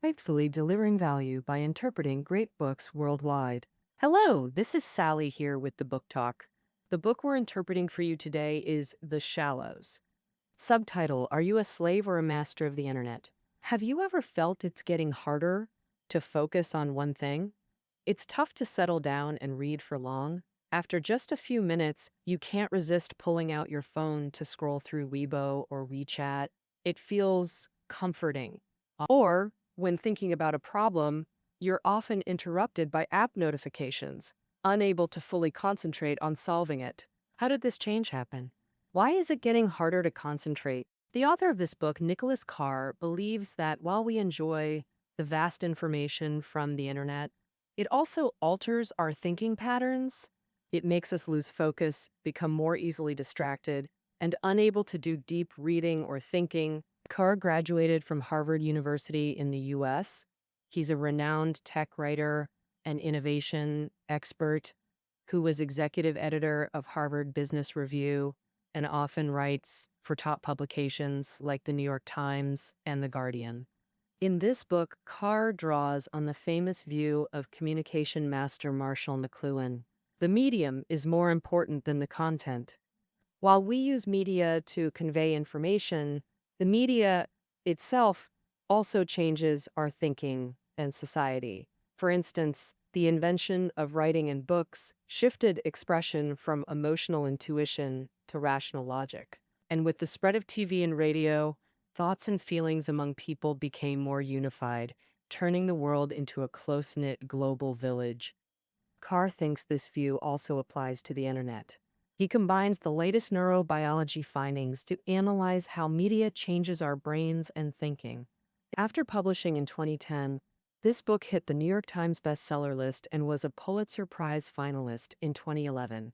faithfully delivering value by interpreting great books worldwide. Hello, this is Sally here with the Book Talk. The book we're interpreting for you today is The Shallows. Subtitle: Are you a slave or a master of the internet? Have you ever felt it's getting harder to focus on one thing? It's tough to settle down and read for long. After just a few minutes, you can't resist pulling out your phone to scroll through Weibo or WeChat. It feels comforting. Or, when thinking about a problem, you're often interrupted by app notifications, unable to fully concentrate on solving it. How did this change happen? Why is it getting harder to concentrate? The author of this book, Nicholas Carr, believes that while we enjoy the vast information from the internet, it also alters our thinking patterns. It makes us lose focus, become more easily distracted, and unable to do deep reading or thinking. Carr graduated from Harvard University in the US. He's a renowned tech writer and innovation expert who was executive editor of Harvard Business Review and often writes for top publications like the New York Times and The Guardian. In this book, Carr draws on the famous view of communication master Marshall McLuhan. The medium is more important than the content. While we use media to convey information, the media itself also changes our thinking and society. For instance, the invention of writing and books shifted expression from emotional intuition to rational logic. And with the spread of TV and radio, thoughts and feelings among people became more unified, turning the world into a close-knit global village. Carr thinks this view also applies to the internet. He combines the latest neurobiology findings to analyze how media changes our brains and thinking. After publishing in 2010, this book hit the New York Times bestseller list and was a Pulitzer Prize finalist in 2011.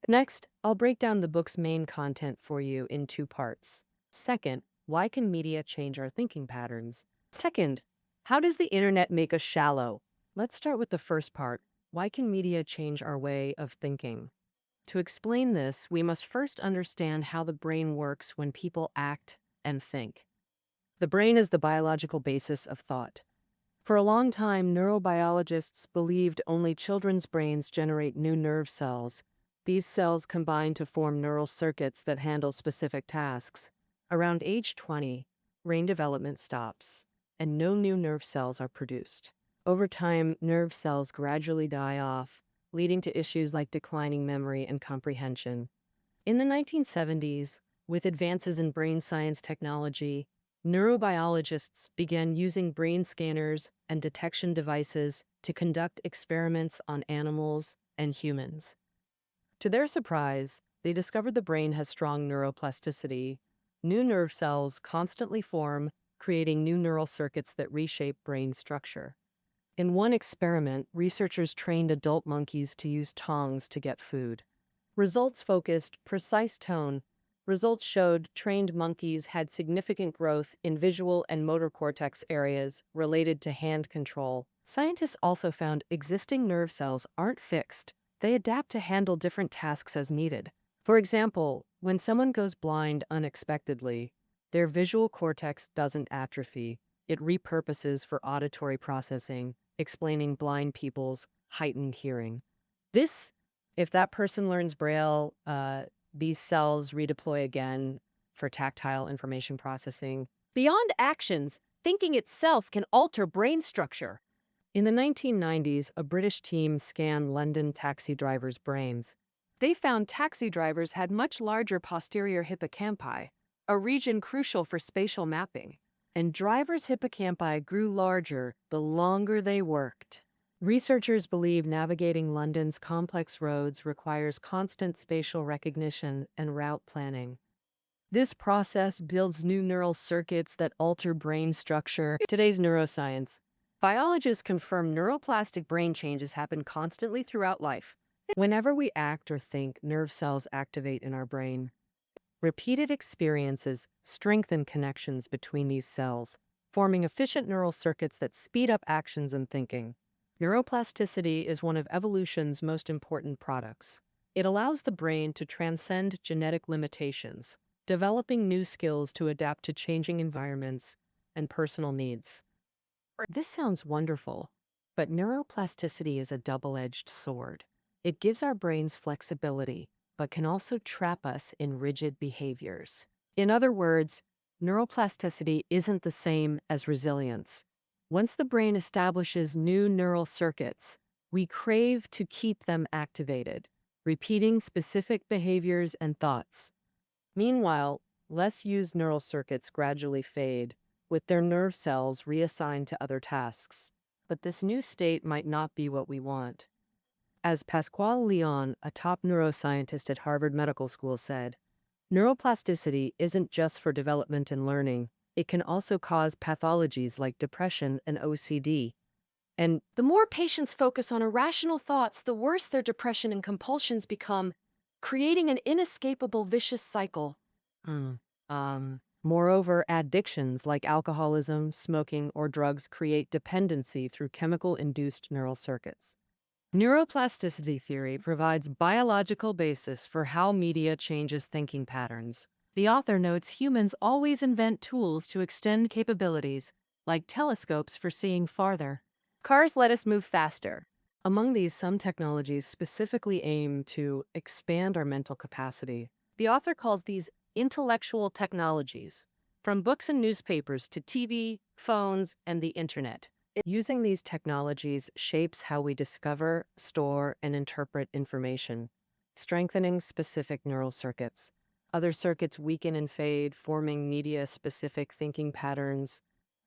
Next, I'll break down the book's main content for you in two parts. Second, why can media change our thinking patterns? Second, how does the internet make us shallow? Let's start with the first part. Why can media change our way of thinking? To explain this, we must first understand how the brain works when people act and think. The brain is the biological basis of thought. For a long time, neurobiologists believed only children's brains generate new nerve cells. These cells combine to form neural circuits that handle specific tasks. Around age 20, brain development stops, and no new nerve cells are produced. Over time, nerve cells gradually die off, leading to issues like declining memory and comprehension. In the 1970s, with advances in brain science technology, neurobiologists began using brain scanners and detection devices to conduct experiments on animals and humans. To their surprise, they discovered the brain has strong neuroplasticity. New nerve cells constantly form, creating new neural circuits that reshape brain structure. In one experiment, researchers trained adult monkeys to use tongs to get food. Results focused precise tone. Results showed trained monkeys had significant growth in visual and motor cortex areas related to hand control. Scientists also found existing nerve cells aren't fixed. They adapt to handle different tasks as needed. For example, when someone goes blind unexpectedly, their visual cortex doesn't atrophy. It repurposes for auditory processing, explaining blind people's heightened hearing. If that person learns Braille, these cells redeploy again for tactile information processing. Beyond actions, thinking itself can alter brain structure. In the 1990s, a British team scanned London taxi drivers' brains. They found taxi drivers had much larger posterior hippocampi, a region crucial for spatial mapping. And drivers' hippocampi grew larger the longer they worked. Researchers believe navigating London's complex roads requires constant spatial recognition and route planning. This process builds new neural circuits that alter brain structure. Today's neuroscience. Biologists confirm neuroplastic brain changes happen constantly throughout life. Whenever we act or think, nerve cells activate in our brain. Repeated experiences strengthen connections between these cells, forming efficient neural circuits that speed up actions and thinking. Neuroplasticity is one of evolution's most important products. It allows the brain to transcend genetic limitations, developing new skills to adapt to changing environments and personal needs. This sounds wonderful, but neuroplasticity is a double-edged sword. It gives our brains flexibility, but can also trap us in rigid behaviors. In other words, neuroplasticity isn't the same as resilience. Once the brain establishes new neural circuits, we crave to keep them activated, repeating specific behaviors and thoughts. Meanwhile, less used neural circuits gradually fade, with their nerve cells reassigned to other tasks. But this new state might not be what we want. As Pasquale Leon, a top neuroscientist at Harvard Medical School, said, neuroplasticity isn't just for development and learning. It can also cause pathologies like depression and OCD. And the more patients focus on irrational thoughts, the worse their depression and compulsions become, creating an inescapable vicious cycle. Moreover, addictions like alcoholism, smoking, or drugs create dependency through chemical-induced neural circuits. Neuroplasticity theory provides biological basis for how media changes thinking patterns. The author notes humans always invent tools to extend capabilities, like telescopes for seeing farther. Cars let us move faster. Among these, some technologies specifically aim to expand our mental capacity. The author calls these intellectual technologies, from books and newspapers to TV, phones, and the internet. Using these technologies shapes how we discover, store, and interpret information, strengthening specific neural circuits. Other circuits weaken and fade, forming media-specific thinking patterns.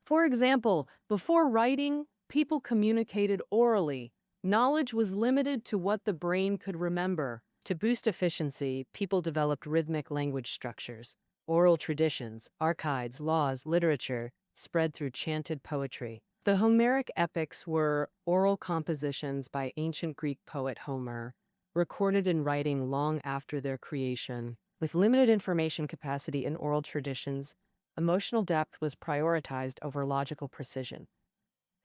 For example, before writing, people communicated orally. Knowledge was limited to what the brain could remember. To boost efficiency, people developed rhythmic language structures. Oral traditions, archives, laws, literature spread through chanted poetry. The Homeric epics were oral compositions by ancient Greek poet Homer, recorded in writing long after their creation. With limited information capacity in oral traditions, emotional depth was prioritized over logical precision.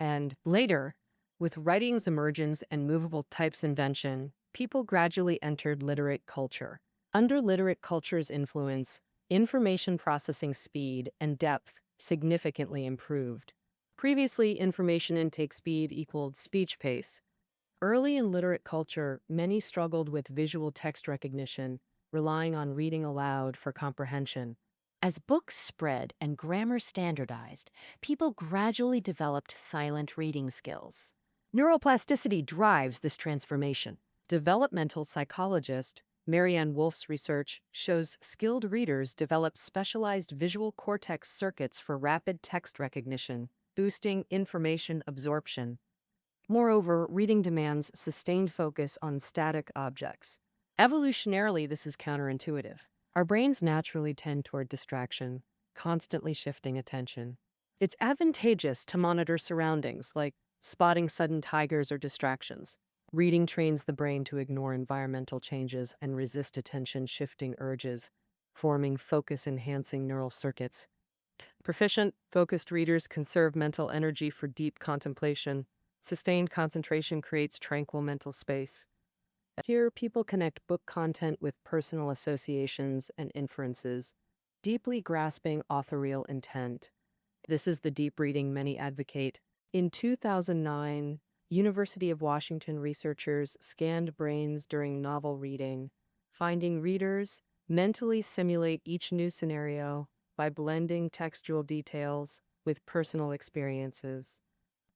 And later, with writing's emergence and movable types invention, people gradually entered literate culture. Under literate culture's influence, information processing speed and depth significantly improved. Previously, information intake speed equaled speech pace. Early in literate culture, many struggled with visual text recognition, relying on reading aloud for comprehension. As books spread and grammar standardized, people gradually developed silent reading skills. Neuroplasticity drives this transformation. Developmental psychologist Marianne Wolf's research shows skilled readers develop specialized visual cortex circuits for rapid text recognition, boosting information absorption. Moreover, reading demands sustained focus on static objects. Evolutionarily, this is counterintuitive. Our brains naturally tend toward distraction, constantly shifting attention. It's advantageous to monitor surroundings, like spotting sudden tigers or distractions. Reading trains the brain to ignore environmental changes and resist attention-shifting urges, forming focus-enhancing neural circuits. Proficient, focused readers conserve mental energy for deep contemplation. Sustained concentration creates tranquil mental space. Here, people connect book content with personal associations and inferences, deeply grasping authorial intent. This is the deep reading many advocate. In 2009, University of Washington researchers scanned brains during novel reading, finding readers mentally simulate each new scenario by blending textual details with personal experiences.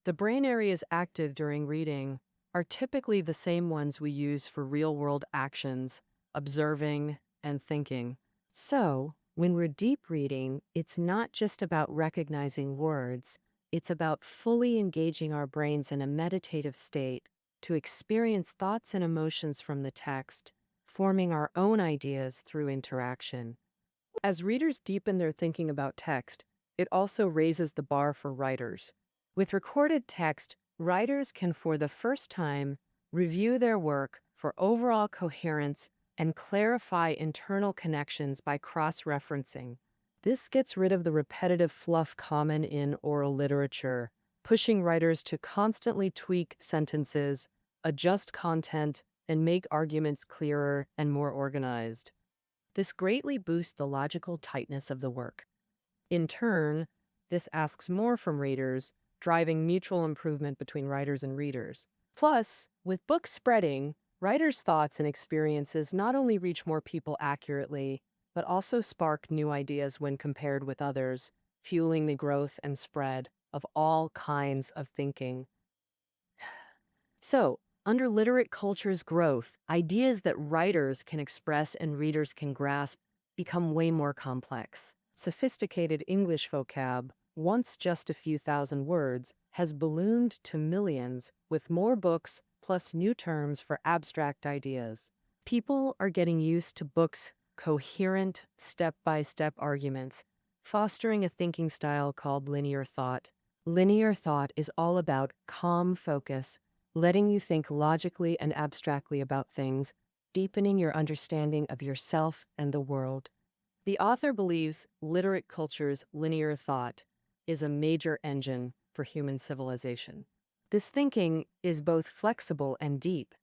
The brain areas active during reading are typically the same ones we use for real-world actions, observing, and thinking. So, when we're deep reading, it's not just about recognizing words, it's about fully engaging our brains in a meditative state to experience thoughts and emotions from the text, forming our own ideas through interaction. As readers deepen their thinking about text, it also raises the bar for writers. With recorded text, writers can, for the first time, review their work for overall coherence and clarify internal connections by cross-referencing. This gets rid of the repetitive fluff common in oral literature, pushing writers to constantly tweak sentences, adjust content, and make arguments clearer and more organized. This greatly boosts the logical tightness of the work. In turn, this asks more from readers, driving mutual improvement between writers and readers. Plus, with books spreading, writers' thoughts and experiences not only reach more people accurately, but also spark new ideas when compared with others, fueling the growth and spread of all kinds of thinking. So, under literate culture's growth, ideas that writers can express and readers can grasp become way more complex. Sophisticated English vocab, once just a few thousand words, has ballooned to millions with more books plus new terms for abstract ideas. People are getting used to books' coherent, step-by-step arguments, fostering a thinking style called linear thought. Linear thought is all about calm focus, letting you think logically and abstractly about things, deepening your understanding of yourself and the world. The author believes literate culture's linear thought is a major engine for human civilization. This thinking is both flexible and deep.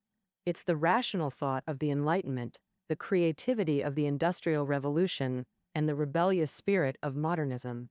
It's the rational thought of the Enlightenment, the creativity of the Industrial Revolution, and the rebellious spirit of modernism.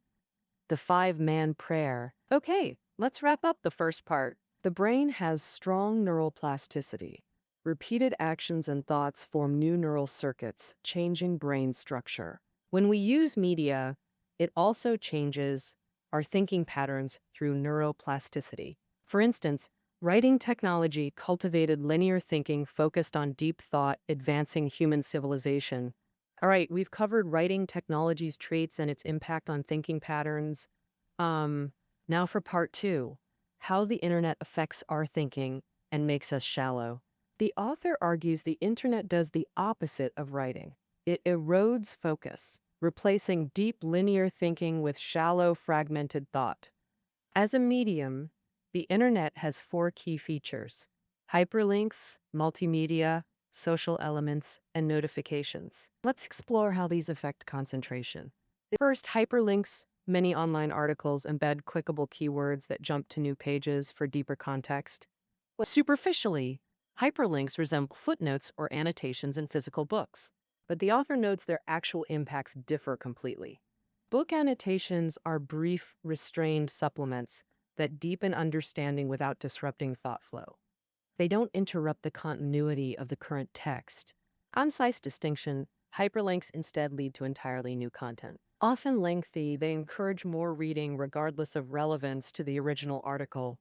The five-man prayer. Okay, let's wrap up the first part. The brain has strong neural plasticity. Repeated actions and thoughts form new neural circuits, changing brain structure. When we use media, it also changes our thinking patterns through neuroplasticity. For instance, writing technology cultivated linear thinking focused on deep thought, advancing human civilization. All right, we've covered writing technology's traits and its impact on thinking patterns. Now for part two, how the internet affects our thinking and makes us shallow. The author argues the internet does the opposite of writing. It erodes focus, replacing deep linear thinking with shallow fragmented thought. As a medium, the internet has four key features: hyperlinks, multimedia, social elements, and notifications. Let's explore how these affect concentration. First, hyperlinks. Many online articles embed clickable keywords that jump to new pages for deeper context. Superficially, hyperlinks resemble footnotes or annotations in physical books, but the author notes their actual impacts differ completely. Book annotations are brief, restrained supplements that deepen understanding without disrupting thought flow. They don't interrupt the continuity of the current text. Concise distinction, hyperlinks instead lead to entirely new content. Often lengthy, they encourage more reading regardless of relevance to the original article.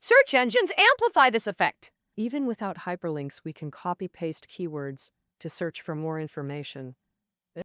Search engines amplify this effect. Even without hyperlinks, we can copy-paste keywords to search for more information.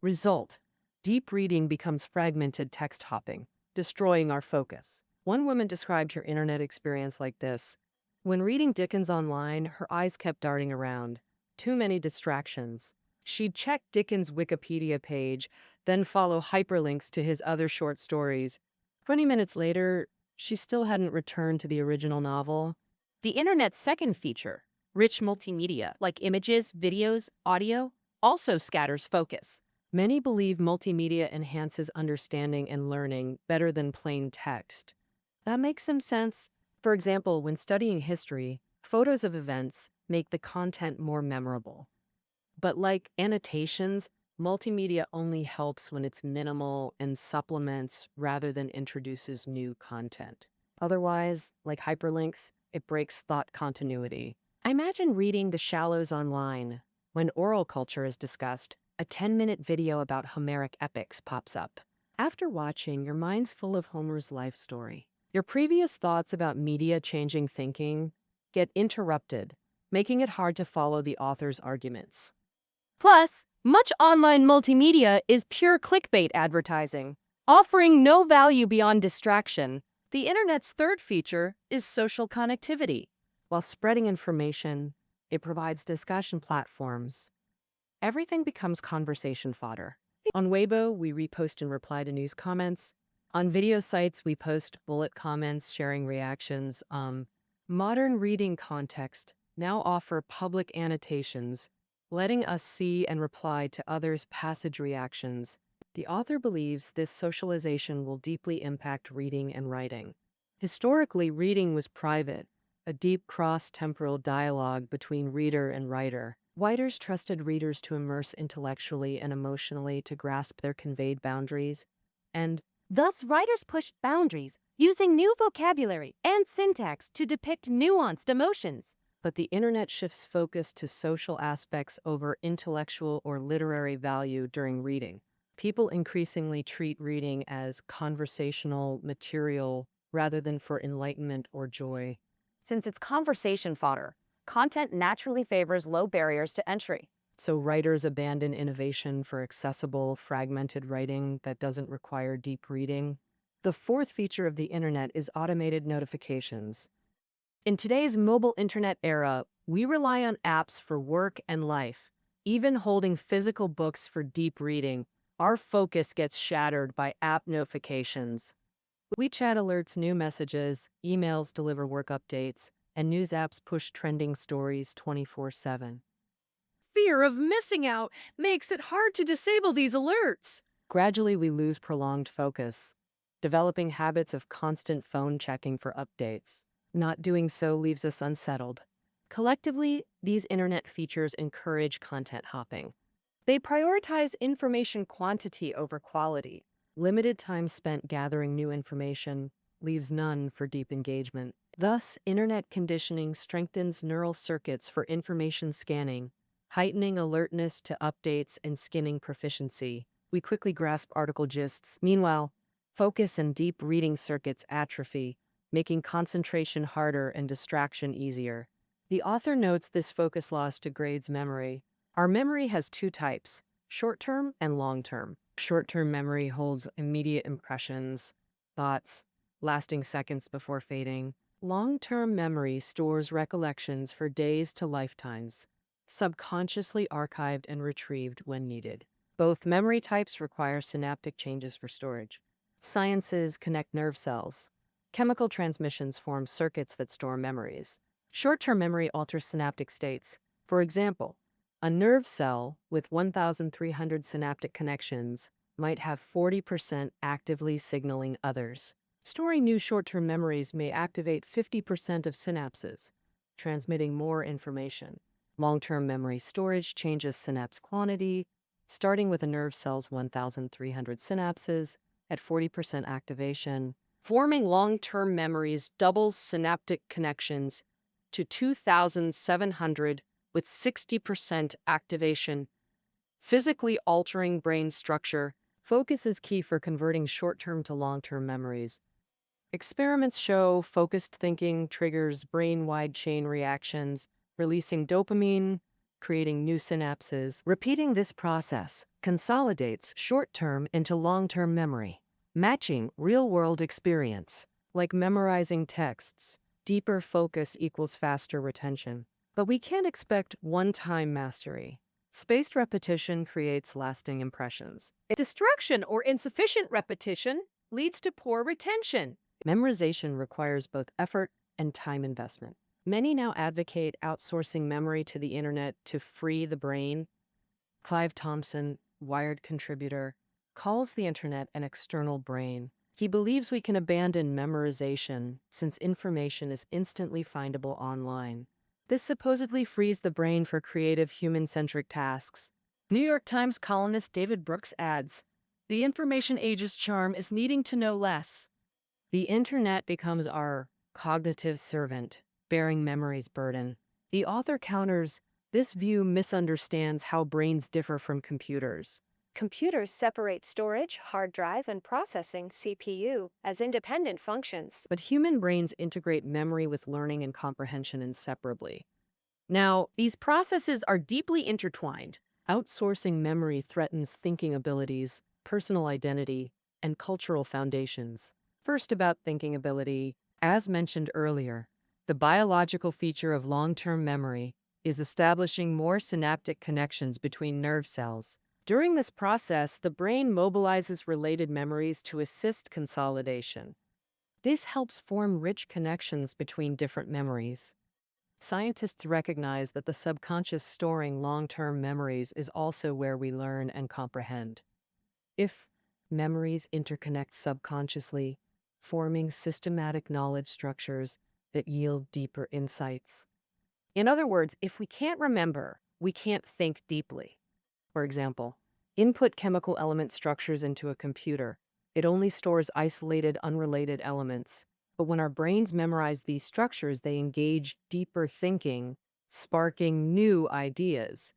Result: deep reading becomes fragmented text hopping, destroying our focus. One woman described her internet experience like this. When reading Dickens online, her eyes kept darting around. Too many distractions. She'd check Dickens' Wikipedia page, then follow hyperlinks to his other short stories. 20 minutes later, she still hadn't returned to the original novel. The internet's second feature, rich multimedia, like images, videos, audio, also scatters focus. Many believe multimedia enhances understanding and learning better than plain text. That makes some sense. For example, when studying history, photos of events make the content more memorable. But like annotations, multimedia only helps when it's minimal and supplements rather than introduces new content. Otherwise, like hyperlinks, it breaks thought continuity. I imagine reading The Shallows online. When oral culture is discussed, a 10-minute video about Homeric epics pops up. After watching, your mind's full of Homer's life story. Your previous thoughts about media changing thinking get interrupted, making it hard to follow the author's arguments. Plus, much online multimedia is pure clickbait advertising, offering no value beyond distraction. The internet's third feature is social connectivity. While spreading information, it provides discussion platforms. Everything becomes conversation fodder. On Weibo, we repost and reply to news comments. On video sites, we post bullet comments, sharing reactions. Modern reading context now offer public annotations, letting us see and reply to others' passage reactions. The author believes this socialization will deeply impact reading and writing. Historically, reading was private, a deep cross-temporal dialogue between reader and writer. Writers trusted readers to immerse intellectually and emotionally to grasp their conveyed boundaries. And Thus, writers pushed boundaries, using new vocabulary and syntax to depict nuanced emotions. But the internet shifts focus to social aspects over intellectual or literary value during reading. People increasingly treat reading as conversational material rather than for enlightenment or joy. Since it's conversation fodder, content naturally favors low barriers to entry. So writers abandon innovation for accessible, fragmented writing that doesn't require deep reading. The fourth feature of the internet is automated notifications. In today's mobile internet era, we rely on apps for work and life. Even holding physical books for deep reading, our focus gets shattered by app notifications. WeChat alerts new messages, emails deliver work updates, and news apps push trending stories 24/7. Fear of missing out makes it hard to disable these alerts. Gradually, we lose prolonged focus, developing habits of constant phone checking for updates. Not doing so leaves us unsettled. Collectively, these internet features encourage content hopping. They prioritize information quantity over quality. Limited time spent gathering new information leaves none for deep engagement. Thus, internet conditioning strengthens neural circuits for information scanning, heightening alertness to updates and skinning proficiency. We quickly grasp article gists. Meanwhile, focus and deep reading circuits atrophy, making concentration harder and distraction easier. The author notes this focus loss degrades memory. Our memory has two types, short-term and long-term. Short-term memory holds immediate impressions, thoughts, lasting seconds before fading. Long-term memory stores recollections for days to lifetimes, subconsciously archived and retrieved when needed. Both memory types require synaptic changes for storage. Sciences connect nerve cells. Chemical transmissions form circuits that store memories. Short-term memory alters synaptic states. For example, a nerve cell with 1,300 synaptic connections might have 40% actively signaling others. Storing new short-term memories may activate 50% of synapses, transmitting more information. Long-term memory storage changes synapse quantity, starting with a nerve cell's 1,300 synapses at 40% activation. Forming long-term memories doubles synaptic connections to 2,700 with 60% activation, physically altering brain structure. Focus is key for converting short-term to long-term memories. Experiments show focused thinking triggers brain-wide chain reactions, releasing dopamine, creating new synapses. Repeating this process consolidates short-term into long-term memory, matching real-world experience. Like memorizing texts, deeper focus equals faster retention. But we can't expect one-time mastery. Spaced repetition creates lasting impressions. Distraction or insufficient repetition leads to poor retention. Memorization requires both effort and time investment. Many now advocate outsourcing memory to the internet to free the brain. Clive Thompson, Wired contributor, calls the internet an external brain. He believes we can abandon memorization since information is instantly findable online. This supposedly frees the brain for creative human-centric tasks. New York Times columnist David Brooks adds, "The information age's charm is needing to know less." The internet becomes our cognitive servant, bearing memory's burden. The author counters, this view misunderstands how brains differ from computers. Computers separate storage, hard drive, and processing CPU as independent functions. But human brains integrate memory with learning and comprehension inseparably. Now, these processes are deeply intertwined. Outsourcing memory threatens thinking abilities, personal identity, and cultural foundations. First, about thinking ability. As mentioned earlier, the biological feature of long-term memory is establishing more synaptic connections between nerve cells. During this process, the brain mobilizes related memories to assist consolidation. This helps form rich connections between different memories. Scientists recognize that the subconscious storing long-term memories is also where we learn and comprehend. If memories interconnect subconsciously, forming systematic knowledge structures that yield deeper insights. In other words, if we can't remember, we can't think deeply. For example, input chemical element structures into a computer, It only stores isolated, unrelated elements. But when our brains memorize these structures, they engage deeper thinking, sparking new ideas.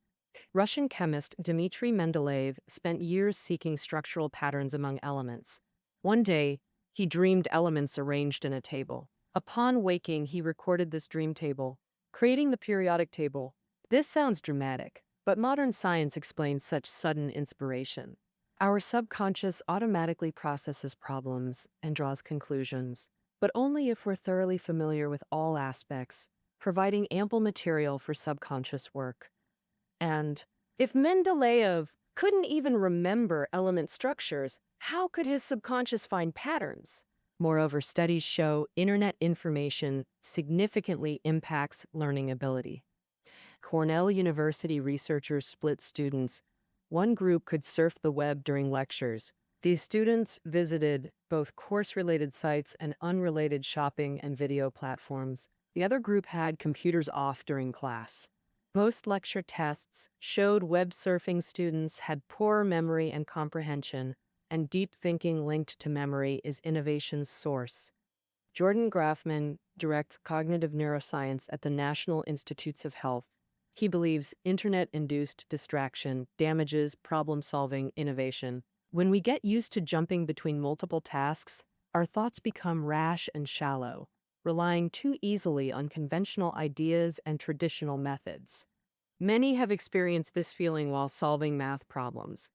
Russian chemist Dmitry Mendeleev spent years seeking structural patterns among elements. One day, he dreamed elements arranged in a table. Upon waking, he recorded this dream table, creating the periodic table. This sounds dramatic, but modern science explains such sudden inspiration. Our subconscious automatically processes problems and draws conclusions, but only if we're thoroughly familiar with all aspects, providing ample material for subconscious work. And if Mendeleev couldn't even remember element structures, how could his subconscious find patterns? Moreover, studies show internet information significantly impacts learning ability. Cornell University researchers split students. One group could surf the web during lectures. These students visited both course-related sites and unrelated shopping and video platforms. The other group had computers off during class. Post-lecture tests showed web surfing students had poor memory and comprehension, and deep thinking linked to memory is innovation's source. Jordan Grafman directs cognitive neuroscience at the National Institutes of Health. He believes internet-induced distraction damages problem-solving innovation. When we get used to jumping between multiple tasks, our thoughts become rash and shallow, relying too easily on conventional ideas and traditional methods. Many have experienced this feeling while solving math problems.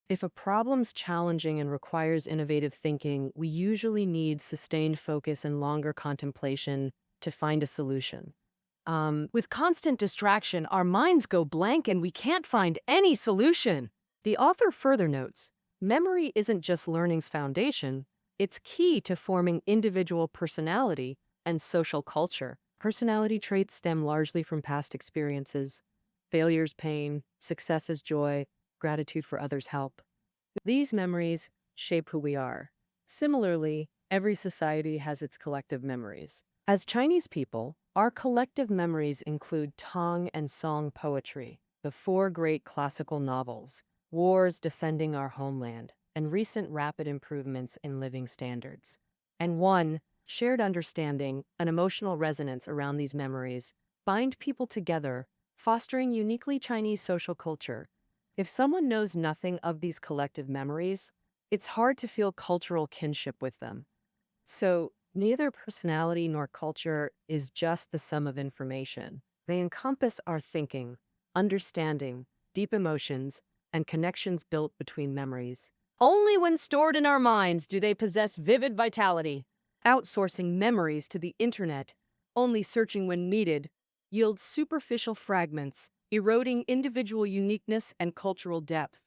If a problem's challenging and requires innovative thinking, we usually need sustained focus and longer contemplation to find a solution. With constant distraction, our minds go blank and we can't find any solution. The author further notes, memory isn't just learning's foundation, it's key to forming individual personality and social culture. Personality traits stem largely from past experiences, failures, pain, successes, joy, gratitude for others' help. These memories shape who we are. Similarly, every society has its collective memories. As Chinese people, our collective memories include Tang and Song poetry, the four great classical novels, wars defending our homeland, and recent rapid improvements in living standards. And one, shared understanding, an emotional resonance around these memories, bind people together, fostering uniquely Chinese social culture. If someone knows nothing of these collective memories, it's hard to feel cultural kinship with them. So, neither personality nor culture is just the sum of information. They encompass our thinking, understanding, deep emotions, and connections built between memories. Only when stored in our minds do they possess vivid vitality. Outsourcing memories to the internet, only searching when needed, yields superficial fragments, eroding individual uniqueness and cultural depth.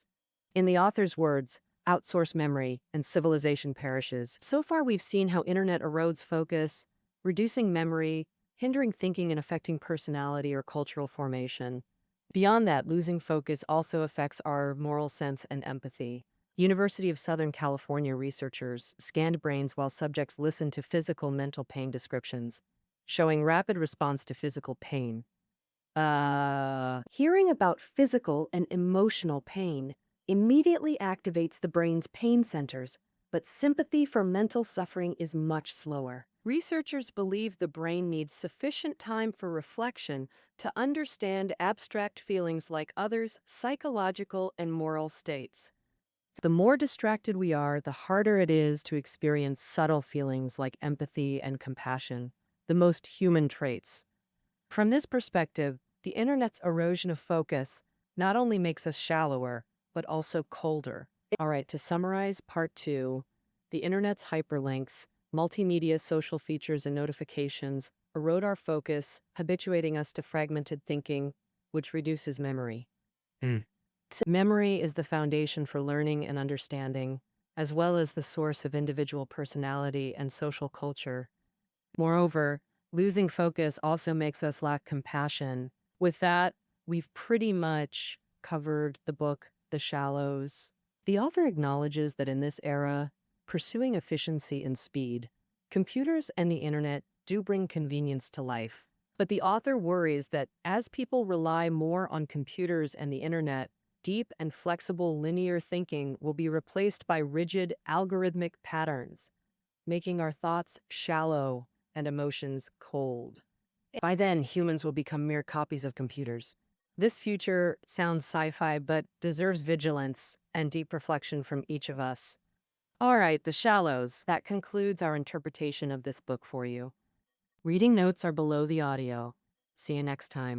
In the author's words, outsource memory and civilization perishes. So far, we've seen how internet erodes focus, reducing memory, hindering thinking and affecting personality or cultural formation. Beyond that, losing focus also affects our moral sense and empathy. University of Southern California researchers scanned brains while subjects listened to physical mental pain descriptions, showing rapid response to physical pain. Hearing about physical and emotional pain immediately activates the brain's pain centers, but sympathy for mental suffering is much slower. Researchers believe the brain needs sufficient time for reflection to understand abstract feelings like others' psychological and moral states. The more distracted we are, the harder it is to experience subtle feelings like empathy and compassion, the most human traits. From this perspective, the internet's erosion of focus not only makes us shallower, but also colder. All right, to summarize part 2, the internet's hyperlinks, multimedia social features and notifications erode our focus, habituating us to fragmented thinking, which reduces memory. Memory is the foundation for learning and understanding, as well as the source of individual personality and social culture. Moreover, losing focus also makes us lack compassion. With that, we've pretty much covered the book, The Shallows. The author acknowledges that in this era, pursuing efficiency and speed, computers and the internet do bring convenience to life. But the author worries that as people rely more on computers and the internet, Deep and flexible linear thinking will be replaced by rigid algorithmic patterns, making our thoughts shallow and emotions cold. By then, humans will become mere copies of computers. This future sounds sci-fi, but deserves vigilance and deep reflection from each of us. All right, The Shallows. That concludes our interpretation of this book for you. Reading notes are below the audio. See you next time.